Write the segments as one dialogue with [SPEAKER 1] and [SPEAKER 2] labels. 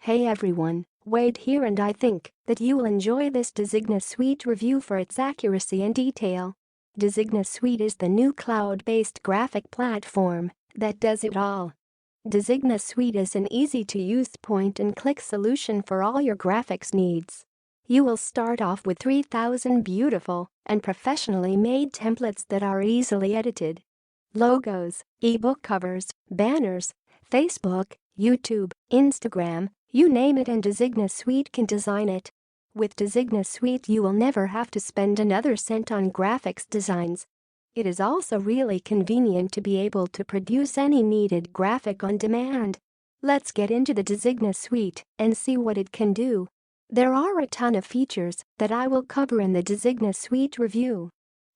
[SPEAKER 1] Hey everyone, Wade here, and I think that you will enjoy this Designa Suite review for its accuracy and detail. Designa Suite is the new cloud-based graphic platform that does it all. Designa Suite is an easy-to-use point-and-click solution for all your graphics needs. You will start off with 3,000 beautiful and professionally made templates that are easily edited. Logos, ebook covers, banners, Facebook, YouTube, Instagram, you name it, and Designa Suite can design it. With Designa Suite you will never have to spend another cent on graphics designs. It is also really convenient to be able to produce any needed graphic on demand. Let's get into the Designa Suite and see what it can do. There are a ton of features that I will cover in the Designa Suite review.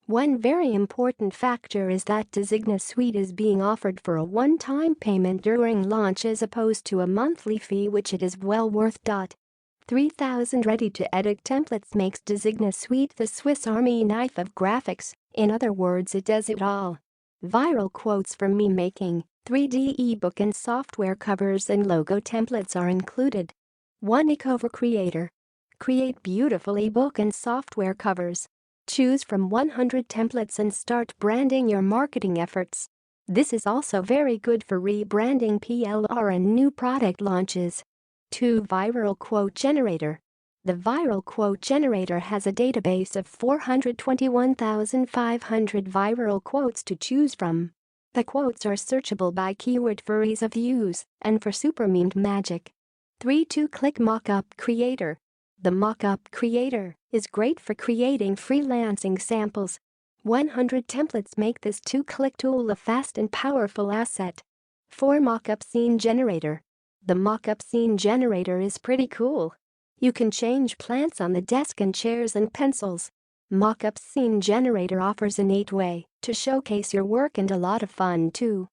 [SPEAKER 1] One very important factor is that Designa Suite is being offered for a one-time payment during launch as opposed to a monthly fee, which it is well worth. 3,000 ready-to-edit templates makes Designa Suite the Swiss Army knife of graphics. In other words, it does it all. Viral quotes for meme making, 3D ebook and software covers and logo templates are included. 1. Ecover Creator. Create beautiful ebook and software covers. Choose from 100 templates and start branding your marketing efforts. This is also very good for rebranding PLR and new product launches. 2. Viral Quote Generator. The Viral Quote Generator has a database of 421,500 viral quotes to choose from. The quotes are searchable by keyword for ease of use and for super memed magic. 3. 2-Click Mockup Creator. The Mockup Creator is great for creating freelancing samples. 100 templates make this 2-click tool a fast and powerful asset. 4. Mockup Scene Generator. The Mockup Scene Generator is pretty cool. You can change plants on the desk and chairs and pencils. Mockup Scene Generator offers a neat way to showcase your work and a lot of fun too.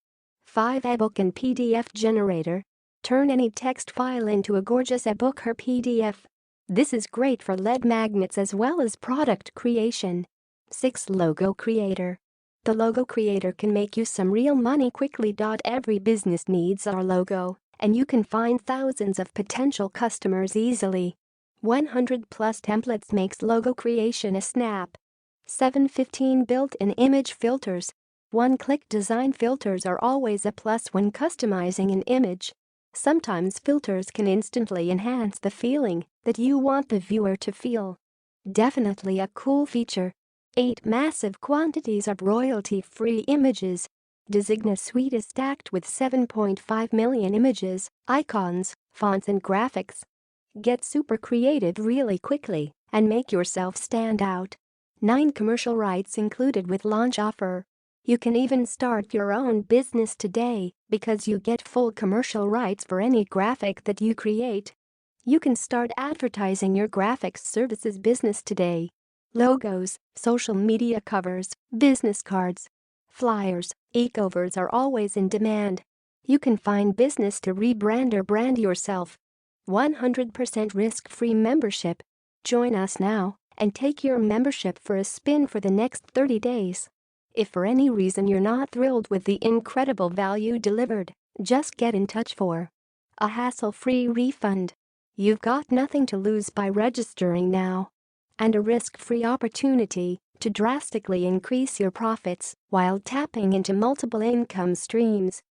[SPEAKER 1] 5. Ebook and PDF Generator. Turn any text file into a gorgeous ebook or PDF. This is great for lead magnets as well as product creation. 6. Logo Creator. The Logo Creator can make you some real money quickly. Every business needs our logo, and you can find thousands of potential customers easily. 100 plus templates makes logo creation a snap. 7. 15 built-in image filters. One-click design filters are always a plus when customizing an image. Sometimes filters can instantly enhance the feeling that you want the viewer to feel. Definitely a cool feature. 8. Massive quantities of royalty-free images. Designa Suite is stacked with 7.5 million images, icons, fonts and graphics. Get super creative really quickly and make yourself stand out. 9. Commercial rights included with launch offer. You can even start your own business today because you get full commercial rights for any graphic that you create. You can start advertising your graphics services business today. Logos, social media covers, business cards, flyers, ecovers are always in demand. You can find business to rebrand or brand yourself. 100% risk-free membership. Join us now and take your membership for a spin for the next 30 days. If for any reason you're not thrilled with the incredible value delivered, just get in touch for a hassle-free refund. You've got nothing to lose by registering now. And a risk-free opportunity to drastically increase your profits while tapping into multiple income streams.